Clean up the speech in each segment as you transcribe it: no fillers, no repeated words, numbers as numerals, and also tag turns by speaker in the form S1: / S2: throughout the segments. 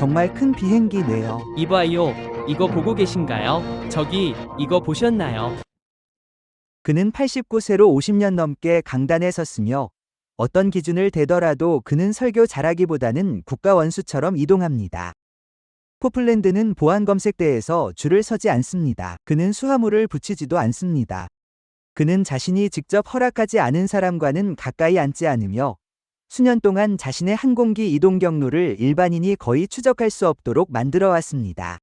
S1: 정말 큰 비행기네요.
S2: 이봐요. 이거 보고 계신가요? 저기, 이거 보셨나요?
S1: 그는 89세로 50년 넘게 강단에 섰으며 어떤 기준을 대더라도 그는 설교 잘하기보다는 국가 원수처럼 이동합니다. 코플랜드는 보안 검색대에서 줄을 서지 않습니다. 그는 수화물을 붙이지도 않습니다. 그는 자신이 직접 허락하지 않은 사람과는 가까이 앉지 않으며 수년 동안 자신의 항공기 이동 경로를 일반인이 거의 추적할 수 없도록 만들어 왔습니다.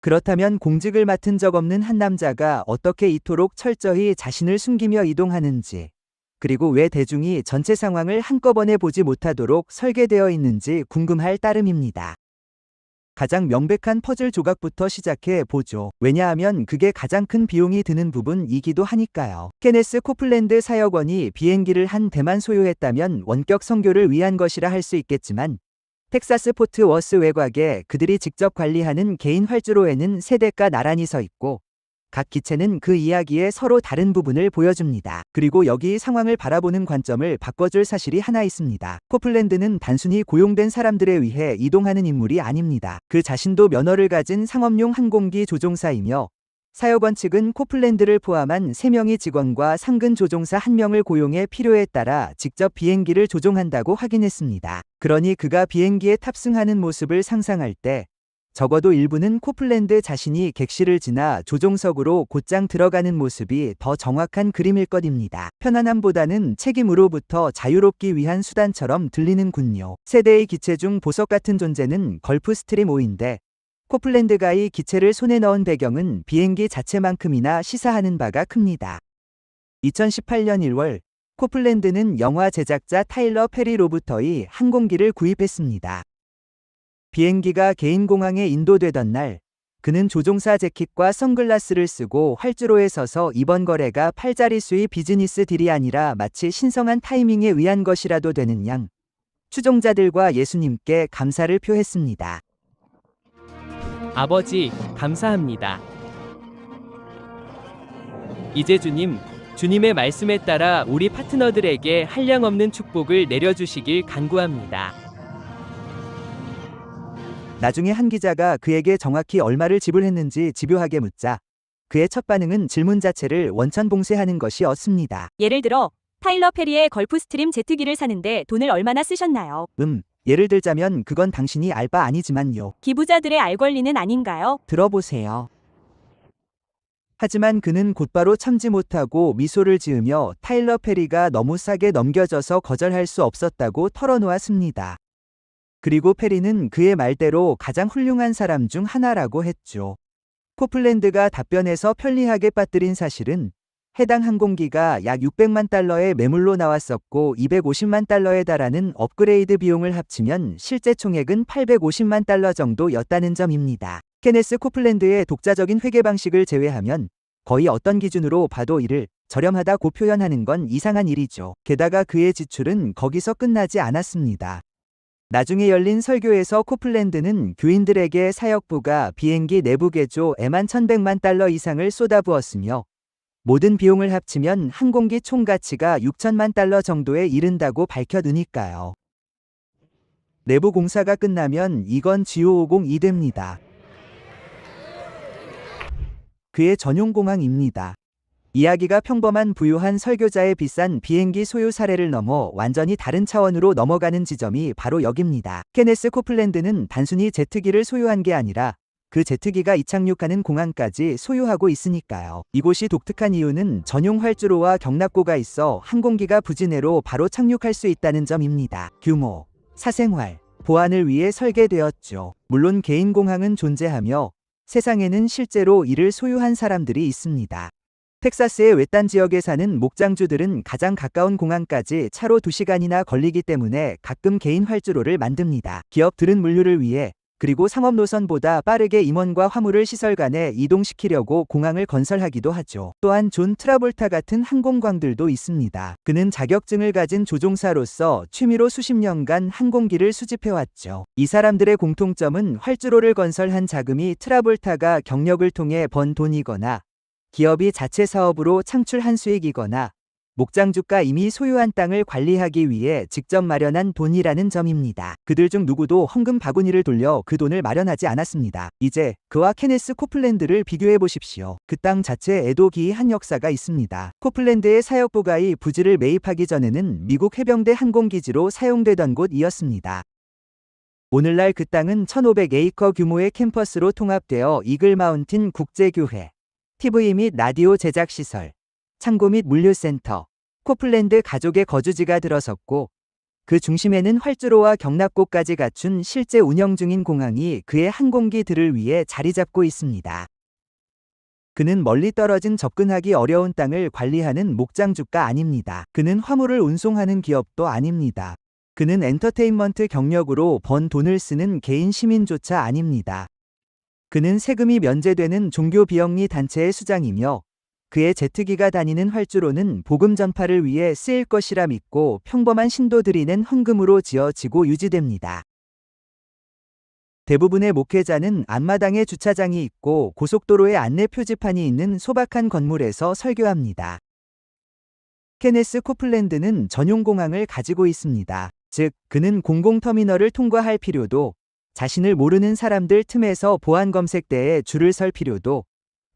S1: 그렇다면 공직을 맡은 적 없는 한 남자가 어떻게 이토록 철저히 자신을 숨기며 이동하는지, 그리고 왜 대중이 전체 상황을 한꺼번에 보지 못하도록 설계되어 있는지 궁금할 따름입니다. 가장 명백한 퍼즐 조각부터 시작해 보죠. 왜냐하면 그게 가장 큰 비용이 드는 부분이기도 하니까요. 케네스 코플랜드 사역원이 비행기를 한 대만 소유했다면 원격 선교를 위한 것이라 할 수 있겠지만 텍사스 포트 워스 외곽에 그들이 직접 관리하는 개인 활주로에는 세 대가 나란히 서 있고 각 기체는 그 이야기의 서로 다른 부분을 보여줍니다. 그리고 여기 상황을 바라보는 관점을 바꿔줄 사실이 하나 있습니다. 코플랜드는 단순히 고용된 사람들에 의해 이동하는 인물이 아닙니다. 그 자신도 면허를 가진 상업용 항공기 조종사이며 사역원 측은 코플랜드를 포함한 3명의 직원과 상근 조종사 1명을 고용해 필요에 따라 직접 비행기를 조종한다고 확인했습니다. 그러니 그가 비행기에 탑승하는 모습을 상상할 때 적어도 일부는 코플랜드 자신이 객실을 지나 조종석으로 곧장 들어가는 모습이 더 정확한 그림일 것입니다. 편안함보다는 책임으로부터 자유롭기 위한 수단처럼 들리는군요. 세대의 기체 중 보석 같은 존재는 걸프스트림 5인데 코플랜드가 이 기체를 손에 넣은 배경은 비행기 자체만큼이나 시사하는 바가 큽니다. 2018년 1월 코플랜드는 영화 제작자 타일러 페리로부터의 항공기를 구입했습니다. 비행기가 개인 공항에 인도되던 날, 그는 조종사 재킷과 선글라스를 쓰고 활주로에 서서 이번 거래가 8자릿수의 비즈니스 딜이 아니라 마치 신성한 타이밍에 의한 것이라도 되는 양, 추종자들과 예수님께 감사를 표했습니다.
S2: 아버지, 감사합니다. 이제 주님의 말씀에 따라 우리 파트너들에게 한량없는 축복을 내려주시길 간구합니다.
S1: 나중에 한 기자가 그에게 정확히 얼마를 지불했는지 집요하게 묻자 그의 첫 반응은 질문 자체를 원천봉쇄하는 것이었습니다.
S3: 예를 들어 타일러 페리의 걸프스트림 제트기를 사는데 돈을 얼마나 쓰셨나요?
S1: 예를 들자면 그건 당신이 알 바 아니지만요.
S3: 기부자들의 알 권리는 아닌가요?
S1: 들어보세요. 하지만 그는 곧바로 참지 못하고 미소를 지으며 타일러 페리가 너무 싸게 넘겨져서 거절할 수 없었다고 털어놓았습니다. 그리고 페리는 그의 말대로 가장 훌륭한 사람 중 하나라고 했죠. 코플랜드가 답변에서 편리하게 빠뜨린 사실은 해당 항공기가 약 600만 달러의 매물로 나왔었고 250만 달러에 달하는 업그레이드 비용을 합치면 실제 총액은 850만 달러 정도였다는 점입니다. 케네스 코플랜드의 독자적인 회계 방식을 제외하면 거의 어떤 기준으로 봐도 이를 저렴하다고 표현하는 건 이상한 일이죠. 게다가 그의 지출은 거기서 끝나지 않았습니다. 나중에 열린 설교에서 코플랜드는 교인들에게 사역부가 비행기 내부 개조에만 1100만 달러 이상을 쏟아부었으며 모든 비용을 합치면 항공기 총 가치가 6천만 달러 정도에 이른다고 밝혀두니까요. 내부 공사가 끝나면 이건 GO502 됩니다. 그의 전용 공항입니다. 이야기가 평범한 부유한 설교자의 비싼 비행기 소유 사례를 넘어 완전히 다른 차원으로 넘어가는 지점이 바로 여기입니다. 케네스 코플랜드는 단순히 제트기를 소유한 게 아니라 그 제트기가 이착륙하는 공항까지 소유하고 있으니까요. 이곳이 독특한 이유는 전용 활주로와 경납고가 있어 항공기가 부진해로 바로 착륙할 수 있다는 점입니다. 규모, 사생활, 보안을 위해 설계되었죠. 물론 개인 공항은 존재하며 세상에는 실제로 이를 소유한 사람들이 있습니다. 텍사스의 외딴 지역에 사는 목장주들은 가장 가까운 공항까지 차로 2시간이나 걸리기 때문에 가끔 개인 활주로를 만듭니다. 기업들은 물류를 위해 그리고 상업 노선보다 빠르게 임원과 화물을 시설 간에 이동시키려고 공항을 건설하기도 하죠. 또한 존 트라볼타 같은 항공광들도 있습니다. 그는 자격증을 가진 조종사로서 취미로 수십 년간 항공기를 수집해왔죠. 이 사람들의 공통점은 활주로를 건설한 자금이 트라볼타가 경력을 통해 번 돈이거나 기업이 자체 사업으로 창출한 수익이거나 목장주가 이미 소유한 땅을 관리하기 위해 직접 마련한 돈이라는 점입니다. 그들 중 누구도 헌금 바구니를 돌려 그 돈을 마련하지 않았습니다. 이제 그와 케네스 코플랜드를 비교해 보십시오. 그 땅 자체에도 기이한 역사가 있습니다. 코플랜드의 사역부가의 부지를 매입하기 전에는 미국 해병대 항공기지로 사용되던 곳이었습니다. 오늘날 그 땅은 1500에이커 규모의 캠퍼스로 통합되어 이글 마운틴 국제교회, TV 및 라디오 제작시설, 창고 및 물류센터, 코플랜드 가족의 거주지가 들어섰고 그 중심에는 활주로와 경납고까지 갖춘 실제 운영 중인 공항이 그의 항공기들을 위해 자리 잡고 있습니다. 그는 멀리 떨어진 접근하기 어려운 땅을 관리하는 목장주가 아닙니다. 그는 화물을 운송하는 기업도 아닙니다. 그는 엔터테인먼트 경력으로 번 돈을 쓰는 개인 시민조차 아닙니다. 그는 세금이 면제되는 종교 비영리 단체의 수장이며 그의 제트기가 다니는 활주로는 복음 전파를 위해 쓰일 것이라 믿고 평범한 신도들이 낸 헌금으로 지어지고 유지됩니다. 대부분의 목회자는 앞마당에 주차장이 있고 고속도로에 안내 표지판이 있는 소박한 건물에서 설교합니다. 케네스 코플랜드는 전용 공항을 가지고 있습니다. 즉, 그는 공공터미널을 통과할 필요도, 자신을 모르는 사람들 틈에서 보안 검색대에 줄을 설 필요도,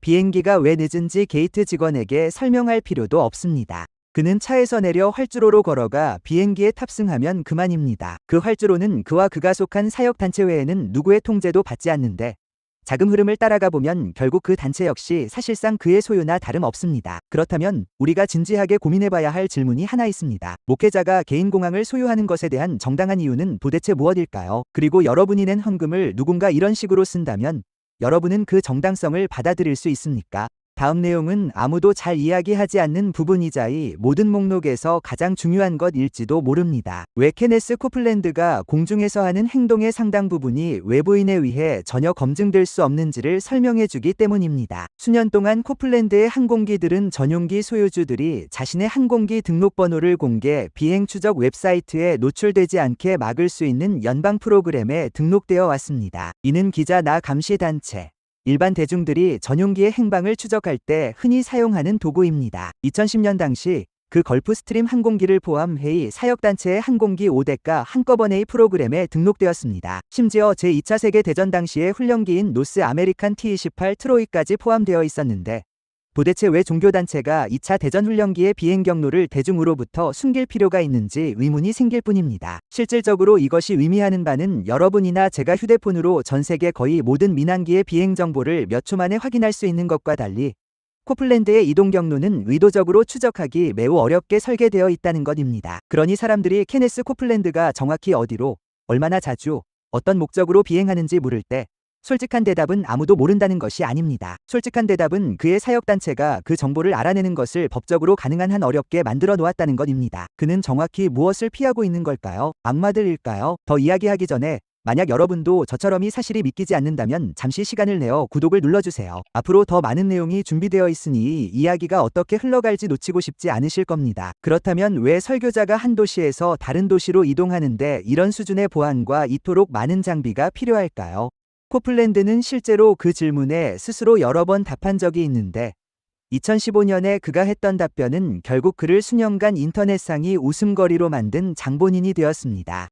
S1: 비행기가 왜 늦은지 게이트 직원에게 설명할 필요도 없습니다. 그는 차에서 내려 활주로로 걸어가 비행기에 탑승하면 그만입니다. 그 활주로는 그와 그가 속한 사역단체 외에는 누구의 통제도 받지 않는데 자금 흐름을 따라가 보면 결국 그 단체 역시 사실상 그의 소유나 다름없습니다. 그렇다면 우리가 진지하게 고민해봐야 할 질문이 하나 있습니다. 목회자가 개인 공항을 소유하는 것에 대한 정당한 이유는 도대체 무엇일까요? 그리고 여러분이 낸 헌금을 누군가 이런 식으로 쓴다면 여러분은 그 정당성을 받아들일 수 있습니까? 다음 내용은 아무도 잘 이야기하지 않는 부분이자 이 모든 목록에서 가장 중요한 것일지도 모릅니다. 왜 케네스 코플랜드가 공중에서 하는 행동의 상당 부분이 외부인에 의해 전혀 검증될 수 없는지를 설명해 주기 때문입니다. 수년 동안 코플랜드의 항공기들은 전용기 소유주들이 자신의 항공기 등록번호를 공개 비행 추적 웹사이트에 노출되지 않게 막을 수 있는 연방 프로그램에 등록되어 왔습니다. 이는 기자나 감시단체, 일반 대중들이 전용기의 행방을 추적할 때 흔히 사용하는 도구입니다. 2010년 당시 그 걸프스트림 항공기를 포함해 사역단체의 항공기 5대가 한꺼번에 이 프로그램에 등록되었습니다. 심지어 제2차 세계대전 당시의 훈련기인 노스 아메리칸 T-28 트로이까지 포함되어 있었는데 도대체 왜 종교단체가 2차 대전 훈련기의 비행 경로를 대중으로부터 숨길 필요가 있는지 의문이 생길 뿐입니다. 실질적으로 이것이 의미하는 바는 여러분이나 제가 휴대폰으로 전 세계 거의 모든 민항기의 비행 정보를 몇 초 만에 확인할 수 있는 것과 달리 코플랜드의 이동 경로는 의도적으로 추적하기 매우 어렵게 설계되어 있다는 것입니다. 그러니 사람들이 케네스 코플랜드가 정확히 어디로, 얼마나 자주, 어떤 목적으로 비행하는지 물을 때 솔직한 대답은 아무도 모른다는 것이 아닙니다. 솔직한 대답은 그의 사역단체가 그 정보를 알아내는 것을 법적으로 가능한 한 어렵게 만들어 놓았다는 것입니다. 그는 정확히 무엇을 피하고 있는 걸까요? 악마들일까요? 더 이야기하기 전에 만약 여러분도 저처럼 이 사실이 믿기지 않는다면 잠시 시간을 내어 구독을 눌러주세요. 앞으로 더 많은 내용이 준비되어 있으니 이야기가 어떻게 흘러갈지 놓치고 싶지 않으실 겁니다. 그렇다면 왜 설교자가 한 도시에서 다른 도시로 이동하는데 이런 수준의 보안과 이토록 많은 장비가 필요할까요? 코플랜드는 실제로 그 질문에 스스로 여러 번 답한 적이 있는데 2015년에 그가 했던 답변은 결국 그를 수년간 인터넷상이 웃음거리로 만든 장본인이 되었습니다.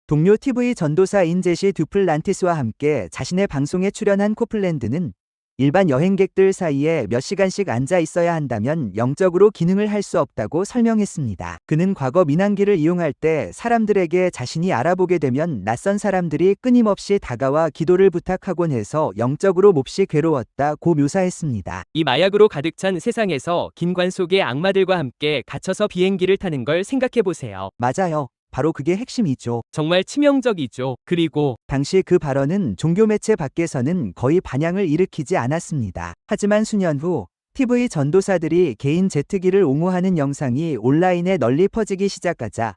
S1: 동료 TV 전도사인 제시 듀플란티스와 함께 자신의 방송에 출연한 코플랜드는 일반 여행객들 사이에 몇 시간씩 앉아 있어야 한다면 영적으로 기능을 할 수 없다고 설명했습니다. 그는 과거 민항기를 이용할 때 사람들에게 자신이 알아보게 되면 낯선 사람들이 끊임없이 다가와 기도를 부탁하곤 해서 영적으로 몹시 괴로웠다고 묘사했습니다.
S2: 이 마약으로 가득 찬 세상에서 긴관 속의 악마들과 함께 갇혀서 비행기를 타는 걸 생각해 보세요.
S1: 맞아요. 바로 그게 핵심이죠.
S2: 정말 치명적이죠. 그리고
S1: 당시 그 발언은 종교 매체 밖에서는 거의 반향을 일으키지 않았습니다. 하지만 수년 후 TV 전도사들이 개인 제트기를 옹호하는 영상이 온라인에 널리 퍼지기 시작하자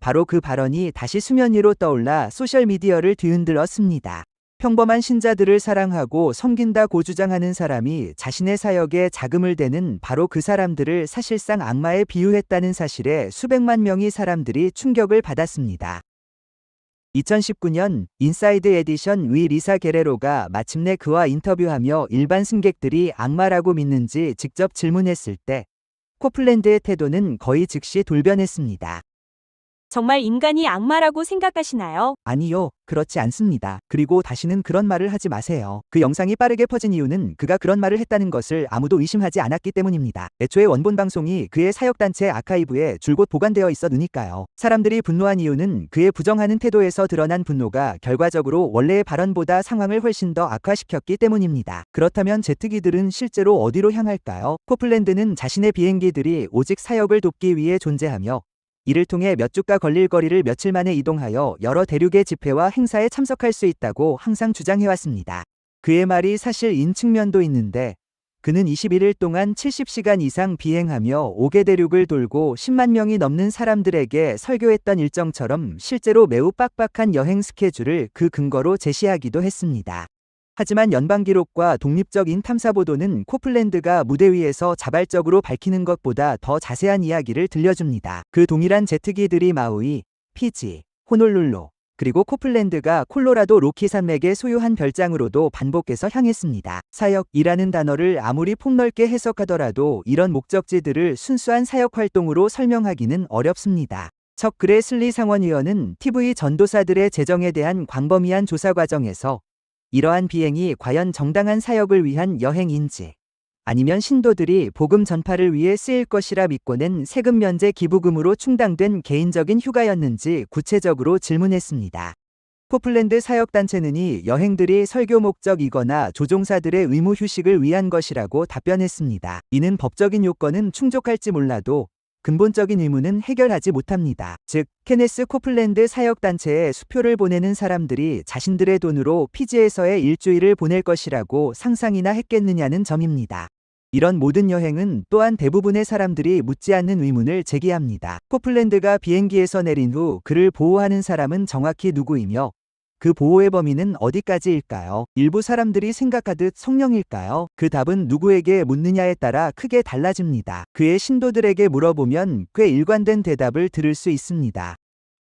S1: 바로 그 발언이 다시 수면 위로 떠올라 소셜미디어를 뒤흔들었습니다. 평범한 신자들을 사랑하고 섬긴다고 주장하는 사람이 자신의 사역에 자금을 대는 바로 그 사람들을 사실상 악마에 비유했다는 사실에 수백만 명의 사람들이 충격을 받았습니다. 2019년 인사이드 에디션 위 리사 게레로가 마침내 그와 인터뷰하며 일반 승객들이 악마라고 믿는지 직접 질문했을 때 코플랜드의 태도는 거의 즉시 돌변했습니다.
S3: 정말 인간이 악마라고 생각하시나요?
S1: 아니요, 그렇지 않습니다. 그리고 다시는 그런 말을 하지 마세요. 그 영상이 빠르게 퍼진 이유는 그가 그런 말을 했다는 것을 아무도 의심하지 않았기 때문입니다. 애초에 원본 방송이 그의 사역단체 아카이브에 줄곧 보관되어 있었으니까요. 사람들이 분노한 이유는 그의 부정하는 태도에서 드러난 분노가 결과적으로 원래의 발언보다 상황을 훨씬 더 악화시켰기 때문입니다. 그렇다면 제트기들은 실제로 어디로 향할까요? 코플랜드는 자신의 비행기들이 오직 사역을 돕기 위해 존재하며 이를 통해 몇 주가 걸릴 거리를 며칠 만에 이동하여 여러 대륙의 집회와 행사에 참석할 수 있다고 항상 주장해왔습니다. 그의 말이 사실인 측면도 있는데 그는 21일 동안 70시간 이상 비행하며 5개 대륙을 돌고 10만 명이 넘는 사람들에게 설교했던 일정처럼 실제로 매우 빡빡한 여행 스케줄을 그 근거로 제시하기도 했습니다. 하지만 연방기록과 독립적인 탐사보도는 코플랜드가 무대 위에서 자발적으로 밝히는 것보다 더 자세한 이야기를 들려줍니다. 그 동일한 제트기들이 마우이, 피지, 호놀룰루, 그리고 코플랜드가 콜로라도 로키 산맥에 소유한 별장으로도 반복해서 향했습니다. 사역이라는 단어를 아무리 폭넓게 해석하더라도 이런 목적지들을 순수한 사역 활동으로 설명하기는 어렵습니다. 척 그레슬리 상원의원은 TV 전도사들의 재정에 대한 광범위한 조사 과정에서 이러한 비행이 과연 정당한 사역을 위한 여행인지 아니면 신도들이 복음 전파를 위해 쓰일 것이라 믿고 낸 세금 면제 기부금으로 충당된 개인적인 휴가였는지 구체적으로 질문했습니다. 코플랜드 사역단체는 이 여행들이 설교 목적이거나 조종사들의 의무 휴식을 위한 것이라고 답변했습니다. 이는 법적인 요건은 충족할지 몰라도 근본적인 의무는 해결하지 못합니다. 즉, 케네스 코플랜드 사역단체에 수표를 보내는 사람들이 자신들의 돈으로 피지에서의 일주일을 보낼 것이라고 상상이나 했겠느냐는 점입니다. 이런 모든 여행은 또한 대부분의 사람들이 묻지 않는 의문을 제기합니다. 코플랜드가 비행기에서 내린 후 그를 보호하는 사람은 정확히 누구이며 그 보호의 범위는 어디까지일까요? 일부 사람들이 생각하듯 성령일까요? 그 답은 누구에게 묻느냐에 따라 크게 달라집니다. 그의 신도들에게 물어보면 꽤 일관된 대답을 들을 수 있습니다.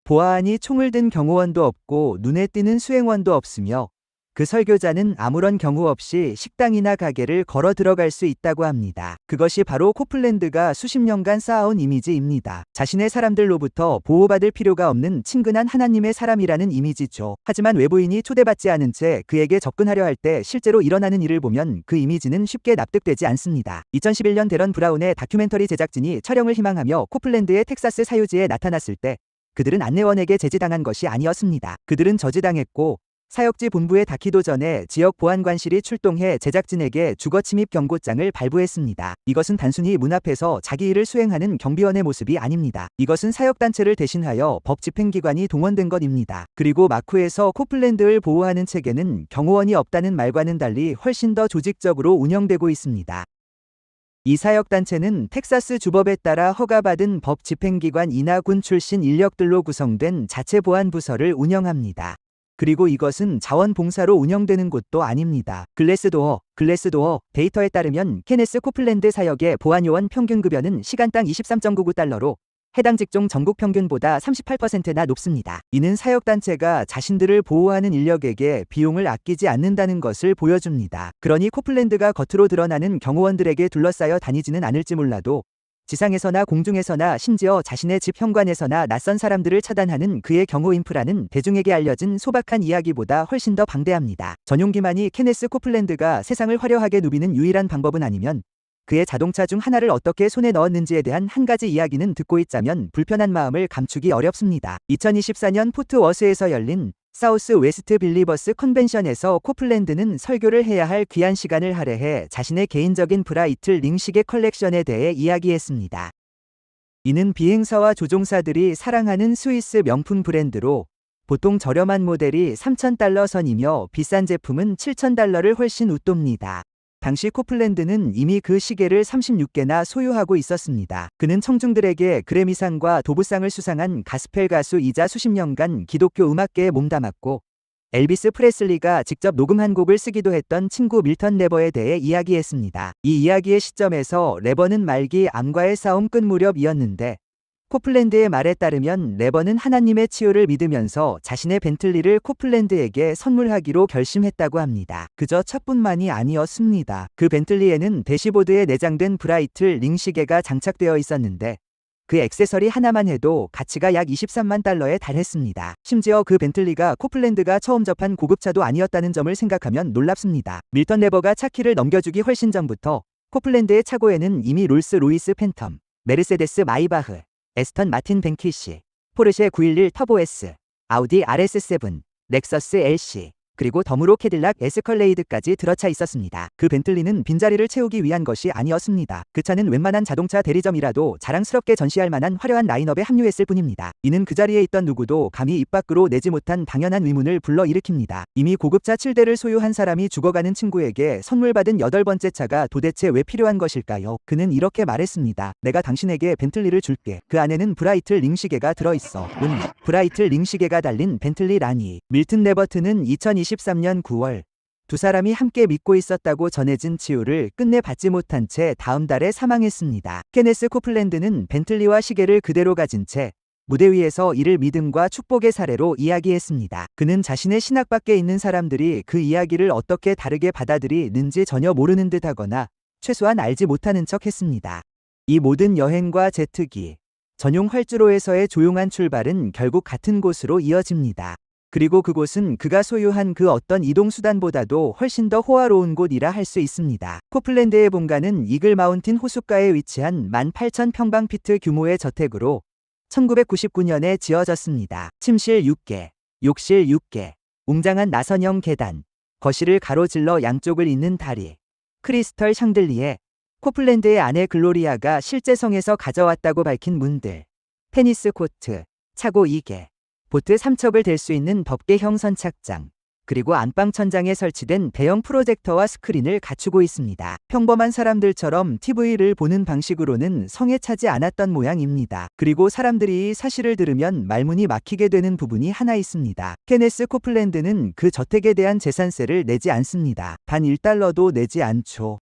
S1: 보아하니 총을 든 경호원도 없고 눈에 띄는 수행원도 없으며 그 설교자는 아무런 경우 없이 식당이나 가게를 걸어 들어갈 수 있다고 합니다. 그것이 바로 코플랜드가 수십 년간 쌓아온 이미지입니다. 자신의 사람들로부터 보호받을 필요가 없는 친근한 하나님의 사람이라는 이미지죠. 하지만 외부인이 초대받지 않은 채 그에게 접근하려 할 때 실제로 일어나는 일을 보면 그 이미지는 쉽게 납득되지 않습니다. 2011년 데런 브라운의 다큐멘터리 제작진이 촬영을 희망하며 코플랜드의 텍사스 사유지에 나타났을 때 그들은 안내원에게 제지당한 것이 아니었습니다. 그들은 저지당했고 사역지 본부에 닿기도 전에 지역 보안관실이 출동해 제작진에게 주거침입 경고장을 발부했습니다. 이것은 단순히 문 앞에서 자기 일을 수행하는 경비원의 모습이 아닙니다. 이것은 사역단체를 대신하여 법 집행기관이 동원된 것입니다. 그리고 마쿠에서 코플랜드를 보호하는 체계는 경호원이 없다는 말과는 달리 훨씬 더 조직적으로 운영되고 있습니다. 이 사역단체는 텍사스 주법에 따라 허가받은 법 집행기관이나 군 출신 인력들로 구성된 자체 보안부서를 운영합니다. 그리고 이것은 자원봉사로 운영되는 곳도 아닙니다. 글래스도어 데이터에 따르면 케네스 코플랜드 사역의 보안요원 평균급여는 시간당 23.99달러로 해당 직종 전국 평균보다 38%나 높습니다. 이는 사역단체가 자신들을 보호하는 인력에게 비용을 아끼지 않는다는 것을 보여줍니다. 그러니 코플랜드가 겉으로 드러나는 경호원들에게 둘러싸여 다니지는 않을지 몰라도 지상에서나 공중에서나 심지어 자신의 집 현관에서나 낯선 사람들을 차단하는 그의 경호 인프라는 대중에게 알려진 소박한 이야기보다 훨씬 더 방대합니다. 전용기만이 케네스 코플랜드가 세상을 화려하게 누비는 유일한 방법은 아니면 그의 자동차 중 하나를 어떻게 손에 넣었는지에 대한 한 가지 이야기는 듣고 있자면 불편한 마음을 감추기 어렵습니다. 2024년 포트 워스에서 열린 사우스 웨스트 빌리버스 컨벤션에서 코플랜드는 설교를 해야 할 귀한 시간을 할애해 자신의 개인적인 브라이틀 링 시계 컬렉션에 대해 이야기했습니다. 이는 비행사와 조종사들이 사랑하는 스위스 명품 브랜드로 보통 저렴한 모델이 3,000달러 선이며 비싼 제품은 7,000달러를 훨씬 웃돕니다. 당시 코플랜드는 이미 그 시계를 36개나 소유하고 있었습니다. 그는 청중들에게 그래미상과 도부상을 수상한 가스펠 가수이자 수십 년간 기독교 음악계에 몸담았고 엘비스 프레슬리가 직접 녹음한 곡을 쓰기도 했던 친구 밀턴 레버에 대해 이야기했습니다. 이 이야기의 시점에서 레버는 말기 암과의 싸움 끝 무렵이었는데 코플랜드의 말에 따르면 레버는 하나님의 치유를 믿으면서 자신의 벤틀리를 코플랜드에게 선물하기로 결심했다고 합니다. 그저 차뿐만이 아니었습니다. 그 벤틀리에는 대시보드에 내장된 브라이트 링 시계가 장착되어 있었는데 그 액세서리 하나만 해도 가치가 약 23만 달러에 달했습니다. 심지어 그 벤틀리가 코플랜드가 처음 접한 고급차도 아니었다는 점을 생각하면 놀랍습니다. 밀턴 레버가 차 키를 넘겨주기 훨씬 전부터 코플랜드의 차고에는 이미 롤스로이스 팬텀, 메르세데스 마이바흐, 에스턴 마틴 뱅키시, 포르쉐 911 터보 S, 아우디 RS7, 렉서스 LC, 그리고 덤으로 캐딜락 에스컬레이드까지 들어차 있었습니다. 그 벤틀리는 빈자리를 채우기 위한 것이 아니었습니다. 그 차는 웬만한 자동차 대리점이라도 자랑스럽게 전시할 만한 화려한 라인업에 합류했을 뿐입니다. 이는 그 자리에 있던 누구도 감히 입 밖으로 내지 못한 당연한 의문을 불러일으킵니다. 이미 고급차 7대를 소유한 사람이 죽어가는 친구에게 선물 받은 8번째 차가 도대체 왜 필요한 것일까요? 그는 이렇게 말했습니다. 내가 당신에게 벤틀리를 줄게. 그 안에는 브라이트 링 시계가 들어있어. 브라이트 링 시계가 달린 벤틀리 라니. 밀튼 레버트는 2023년 9월 두 사람이 함께 믿고 있었다고 전해진 치유를 끝내 받지 못한 채 다음 달에 사망했습니다. 케네스 코플랜드는 벤틀리와 시계를 그대로 가진 채 무대 위에서 이를 믿음과 축복의 사례로 이야기했습니다. 그는 자신의 신학 밖에 있는 사람들이 그 이야기를 어떻게 다르게 받아들이는지 전혀 모르는 듯하거나 최소한 알지 못하는 척 했습니다. 이 모든 여행과 제트기, 전용 활주로에서의 조용한 출발은 결국 같은 곳으로 이어집니다. 그리고 그곳은 그가 소유한 그 어떤 이동수단보다도 훨씬 더 호화로운 곳이라 할 수 있습니다. 코플랜드의 본가는 이글 마운틴 호숫가에 위치한 18,000평방피트 규모의 저택으로 1999년에 지어졌습니다. 침실 6개, 욕실 6개, 웅장한 나선형 계단, 거실을 가로질러 양쪽을 잇는 다리, 크리스털 샹들리에, 코플랜드의 아내 글로리아가 실제 성에서 가져왔다고 밝힌 문들, 테니스 코트, 차고 2개, 보트 3척을 댈 수 있는 덮개형 선착장, 그리고 안방 천장에 설치된 대형 프로젝터와 스크린을 갖추고 있습니다. 평범한 사람들처럼 TV를 보는 방식으로는 성에 차지 않았던 모양입니다. 그리고 사람들이 이 사실을 들으면 말문이 막히게 되는 부분이 하나 있습니다. 케네스 코플랜드는 그 저택에 대한 재산세를 내지 않습니다. 단 1달러도 내지 않죠.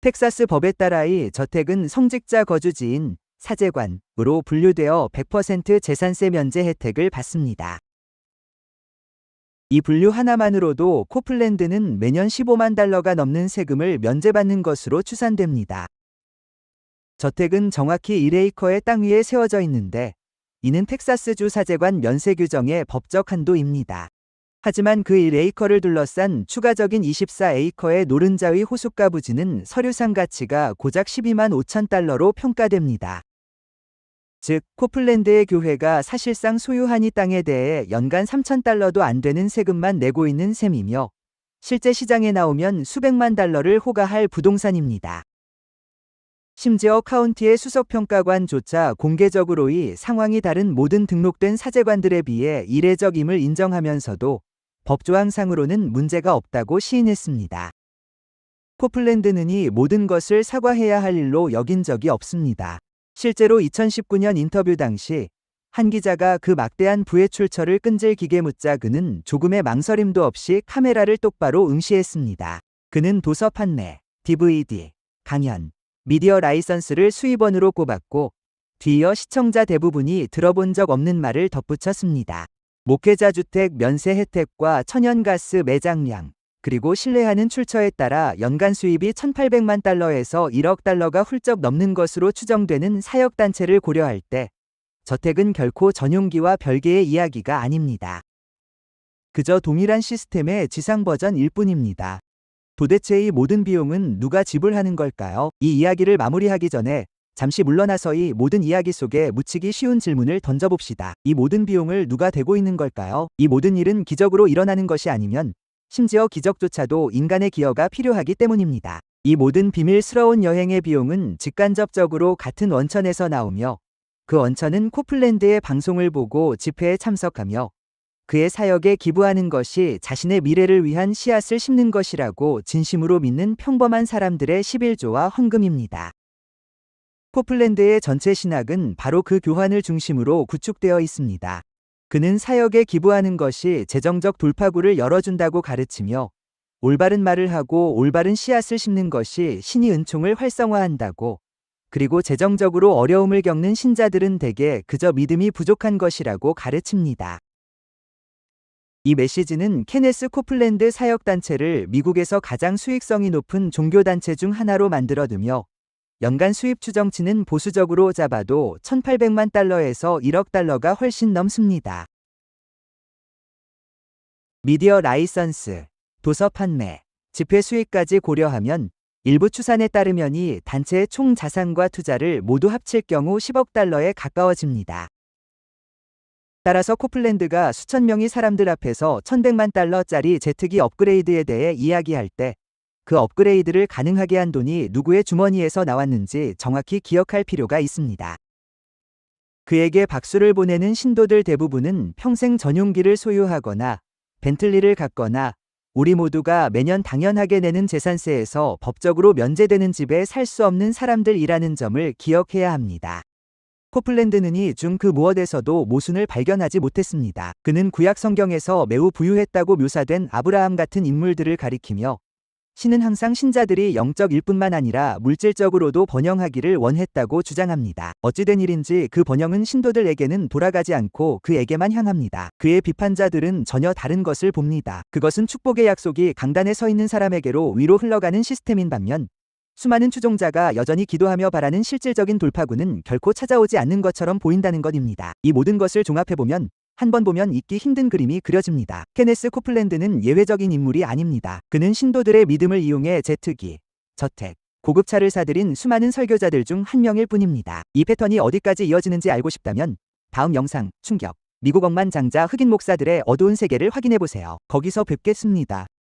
S1: 텍사스 법에 따라 이 저택은 성직자 거주지인 사제관으로 분류되어 100% 재산세 면제 혜택을 받습니다. 이 분류 하나만으로도 코플랜드는 매년 15만 달러가 넘는 세금을 면제받는 것으로 추산됩니다. 저택은 정확히 1에이커의 땅 위에 세워져 있는데 이는 텍사스주 사제관 면세 규정의 법적 한도입니다. 하지만 그 1에이커를 둘러싼 추가적인 24에이커의 노른자위 호숫가 부지는 서류상 가치가 고작 12만 5천 달러로 평가됩니다. 즉, 코플랜드의 교회가 사실상 소유한 이 땅에 대해 연간 3,000달러도 안 되는 세금만 내고 있는 셈이며 실제 시장에 나오면 수백만 달러를 호가할 부동산입니다. 심지어 카운티의 수석평가관조차 공개적으로 이 상황이 다른 모든 등록된 사제관들에 비해 이례적임을 인정하면서도 법조항상으로는 문제가 없다고 시인했습니다. 코플랜드는 이 모든 것을 사과해야 할 일로 여긴 적이 없습니다. 실제로 2019년 인터뷰 당시 한 기자가 그 막대한 부의 출처를 끈질기게 묻자 그는 조금의 망설임도 없이 카메라를 똑바로 응시했습니다. 그는 도서 판매, DVD, 강연, 미디어 라이선스를 수입원으로 꼽았고 뒤이어 시청자 대부분이 들어본 적 없는 말을 덧붙였습니다. 목회자 주택 면세 혜택과 천연가스 매장량, 그리고 신뢰하는 출처에 따라 연간 수입이 1,800만 달러에서 1억 달러가 훌쩍 넘는 것으로 추정되는 사역단체를 고려할 때 저택은 결코 전용기와 별개의 이야기가 아닙니다. 그저 동일한 시스템의 지상 버전일 뿐입니다. 도대체 이 모든 비용은 누가 지불하는 걸까요? 이 이야기를 마무리하기 전에 잠시 물러나서 이 모든 이야기 속에 묻히기 쉬운 질문을 던져봅시다. 이 모든 비용을 누가 대고 있는 걸까요? 이 모든 일은 기적으로 일어나는 것이 아니면 심지어 기적조차도 인간의 기여가 필요하기 때문입니다. 이 모든 비밀스러운 여행의 비용은 직간접적으로 같은 원천에서 나오며 그 원천은 코플랜드의 방송을 보고 집회에 참석하며 그의 사역에 기부하는 것이 자신의 미래를 위한 씨앗을 심는 것이라고 진심으로 믿는 평범한 사람들의 11조와 헌금입니다. 코플랜드의 전체 신학은 바로 그 교환을 중심으로 구축되어 있습니다. 그는 사역에 기부하는 것이 재정적 돌파구를 열어준다고 가르치며 올바른 말을 하고 올바른 씨앗을 심는 것이 신이 은총을 활성화한다고, 그리고 재정적으로 어려움을 겪는 신자들은 대개 그저 믿음이 부족한 것이라고 가르칩니다. 이 메시지는 케네스 코플랜드 사역단체를 미국에서 가장 수익성이 높은 종교단체 중 하나로 만들어두며 연간 수입 추정치는 보수적으로 잡아도 1,800만 달러에서 1억 달러가 훨씬 넘습니다. 미디어 라이선스, 도서 판매, 집회 수익까지 고려하면 일부 추산에 따르면 이 단체의 총 자산과 투자를 모두 합칠 경우 10억 달러에 가까워집니다. 따라서 코플랜드가 수천 명의 사람들 앞에서 1,100만 달러짜리 제트기 업그레이드에 대해 이야기할 때 그 업그레이드를 가능하게 한 돈이 누구의 주머니에서 나왔는지 정확히 기억할 필요가 있습니다. 그에게 박수를 보내는 신도들 대부분은 평생 전용기를 소유하거나 벤틀리를 갖거나 우리 모두가 매년 당연하게 내는 재산세에서 법적으로 면제되는 집에 살 수 없는 사람들이라는 점을 기억해야 합니다. 코플랜드는 이 중 그 무엇에서도 모순을 발견하지 못했습니다. 그는 구약 성경에서 매우 부유했다고 묘사된 아브라함 같은 인물들을 가리키며 신은 항상 신자들이 영적일 뿐만 아니라 물질적으로도 번영하기를 원했다고 주장합니다. 어찌된 일인지 그 번영은 신도들에게는 돌아가지 않고 그에게만 향합니다. 그의 비판자들은 전혀 다른 것을 봅니다. 그것은 축복의 약속이 강단에 서 있는 사람에게로 위로 흘러가는 시스템인 반면 수많은 추종자가 여전히 기도하며 바라는 실질적인 돌파구는 결코 찾아오지 않는 것처럼 보인다는 것입니다. 이 모든 것을 종합해보면 한 번 보면 잊기 힘든 그림이 그려집니다. 케네스 코플랜드는 예외적인 인물이 아닙니다. 그는 신도들의 믿음을 이용해 제트기, 저택, 고급차를 사들인 수많은 설교자들 중 한 명일 뿐입니다. 이 패턴이 어디까지 이어지는지 알고 싶다면 다음 영상, 충격, 미국 억만장자 흑인 목사들의 어두운 세계를 확인해보세요. 거기서 뵙겠습니다.